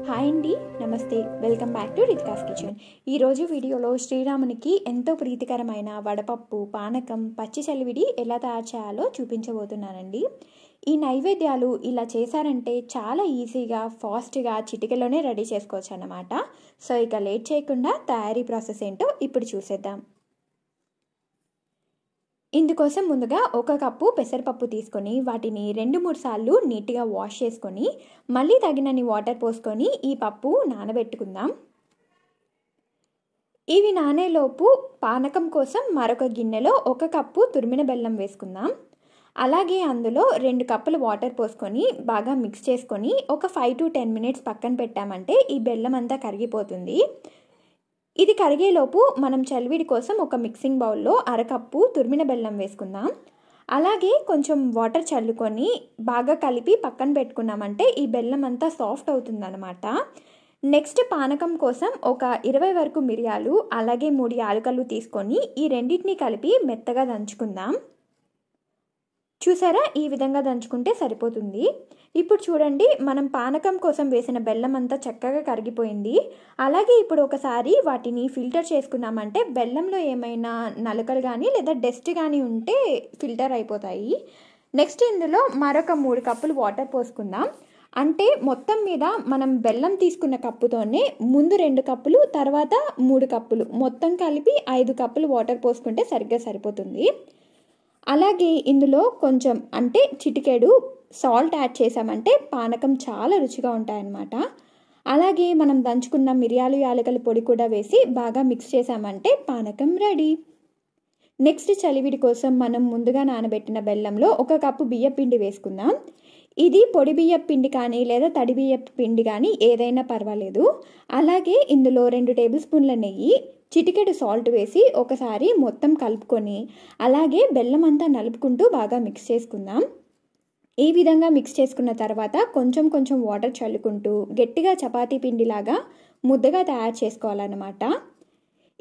Hi అండి, నమస్తే. Welcome back to Ritika's kitchen. ఈరోజు వీడియోలో శ్రీరామునికి ఎంతో ప్రీతికరమైన వడపప్పు, పానకం, పచ్చి చలివిడి ఎలా తయారు చేయాలో చూపించబోతున్నానండి. ఈ నైవేద్యాలు ఇలా చేశారంటే చాలా ఈజీగా, ఫాస్ట్గా చిటికెలోనే రెడీ చేసుకోవచ్చు అన్నమాట. సో ఇక లేట్ చేయకుండా తయారీ ప్రాసెస్ ఏంటో ఇప్పుడు చూసేద్దాం. ఇందుకోసం ముందుగా 1 కప్పు పెసరపప్పు తీసుకొని వాటిని 2-3 సార్లు నీట్గా వాష్ చేసుకొని మళ్ళీ తగినన్ని వాటర్ పోసుకొని ఈ పప్పు నానబెట్టుకుందాం. ఇవి నానేలోపు పానకం కోసం మరొక గిన్నెలో 1 కప్పు తురిమిన బెల్లం వేసుకుందాం. అలాగే అందులో 2 కప్పుల వాటర్ పోసుకొని బాగా మిక్స్ చేసుకొని ఒక 5 to 10 మినిట్స్ పక్కన పెట్టామంటే ఈ బెల్లం అంతా కరిగిపోతుంది. ఇది కరిగేలోపు మనం చలివిడి కోసం ఒక మిక్సింగ్ బౌల్లో 1/2 కప్పు తురిమిన బెల్లం వేసుకుందాం. అలాగే కొంచెం వాటర్ చల్లుకొని బాగా కలిపి పక్కన పెట్టుకున్నామంటే ఈ బెల్లం అంతా సాఫ్ట్ అవుతుందన్నమాట. నెక్స్ట్ పానకం కోసం ఒక 20 వరకు మిరియాలు అలాగే 3 యాలకులు తీసుకొని ఈ రెండింటిని కలిపి మెత్తగా దంచుకుందాం. చూసారా, ఈ విధంగా దంచుకుంటే సరిపోతుంది. ఇప్పుడు చూడండి, మనం పానకం కోసం వేసిన బెల్లం అంతా చక్కగా కరిగిపోయింది. అలాగే ఇప్పుడు ఒకసారి వాటిని ఫిల్టర్ చేసుకున్నామంటే బెల్లంలో ఏమైనా నలకలు కానీ లేదా డస్ట్ కానీ ఉంటే ఫిల్టర్ అయిపోతాయి. నెక్స్ట్ ఇందులో మరొక 3 కప్పులు వాటర్ పోసుకుందాం. అంటే మొత్తం మీద మనం బెల్లం తీసుకున్న కప్పుతోనే ముందు 2 కప్పులు తర్వాత 3 కప్పులు మొత్తం కలిపి 5 కప్పులు వాటర్ పోసుకుంటే సరిగ్గా సరిపోతుంది. అలాగే ఇందులో కొంచెం అంటే చిటికెడు సాల్ట్ యాడ్ చేసామంటే పానకం చాలా రుచిగా ఉంటాయన్నమాట. అలాగే మనం దంచుకున్న మిరియాలు యాలకుల పొడి కూడా వేసి బాగా మిక్స్ చేసామంటే పానకం రెడీ. నెక్స్ట్ చలివిడి కోసం మనం ముందుగా నానబెట్టిన బెల్లంలో 1 కప్పు బియ్యం పిండి వేసుకుందాం. ఇది పొడి బియ్యం పిండి కానీ లేదా తడి బియ్యం పిండి కానీ ఏదైనా పర్వాలేదు. అలాగే ఇందులో 2 టేబుల్ స్పూన్ల నెయ్యి, చిటికెడు సాల్ట్ వేసి ఒకసారి మొత్తం కలుపుకొని అలాగే బెల్లం అంతా నలుపుకుంటూ బాగా మిక్స్ చేసుకుందాం. ఈ విధంగా మిక్స్ చేసుకున్న తర్వాత కొంచెం కొంచెం వాటర్ చల్లుకుంటూ గట్టిగా చపాతీ పిండిలాగా ముద్దగా తయారు చేసుకోవాలన్నమాట.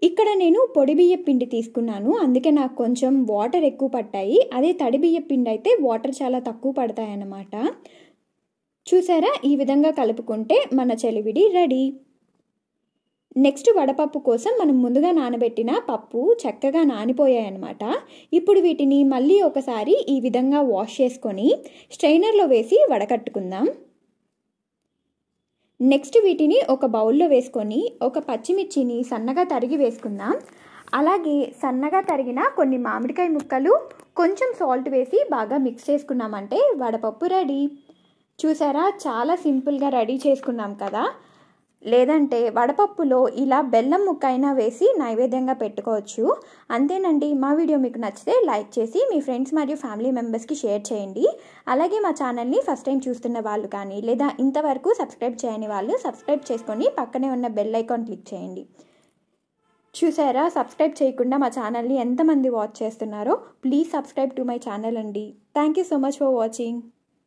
ఇక్కడ నేను పొడి బియ్యం పిండి తీసుకున్నాను, అందుకే నాకు కొంచెం వాటర్ ఎక్కువ పట్టాయి. అదే తడి బియ్యం పిండి అయితే వాటర్ చాలా తక్కువ పడతాయి అన్నమాట. చూసారా, ఈ విధంగా కలుపుకుంటే మన చలివిడి రెడీ. నెక్స్ట్ వడపప్పు కోసం మనం ముందుగా నానబెట్టిన పప్పు చక్కగా నానిపోయాయి అన్నమాట. ఇప్పుడు వీటిని మళ్ళీ ఒకసారి ఈ విధంగా వాష్ చేసుకొని స్ట్రైనర్లో వేసి వడకట్టుకుందాం. నెక్స్ట్ వీటిని ఒక బౌల్లో వేసుకొని ఒక పచ్చిమిర్చిని సన్నగా తరిగి వేసుకుందాం. అలాగే సన్నగా తరిగిన కొన్ని మామిడికాయ ముక్కలు, కొంచెం సాల్ట్ వేసి బాగా మిక్స్ చేసుకున్నామంటే వడపప్పు రెడీ. చూసారా, చాలా సింపుల్గా రెడీ చేసుకున్నాం కదా. లేదంటే వడపప్పులో ఇలా బెల్లం ముక్క అయినా వేసి నైవేద్యంగా పెట్టుకోవచ్చు. అంతేనండి. మా వీడియో మీకు నచ్చితే లైక్ చేసి మీ ఫ్రెండ్స్ మరియు ఫ్యామిలీ మెంబర్స్కి షేర్ చేయండి. అలాగే మా ఛానల్ని ఫస్ట్ టైం చూస్తున్న వాళ్ళు కానీ లేదా ఇంతవరకు సబ్స్క్రైబ్ చేయని వాళ్ళు సబ్స్క్రైబ్ చేసుకొని పక్కనే ఉన్న బెల్ ఐకాన్ క్లిక్ చేయండి. చూసారా, సబ్స్క్రైబ్ చేయకుండా మా ఛానల్ని ఎంతమంది వాచ్ చేస్తున్నారో. Please subscribe to my channel అండి. Thank you so much for watching.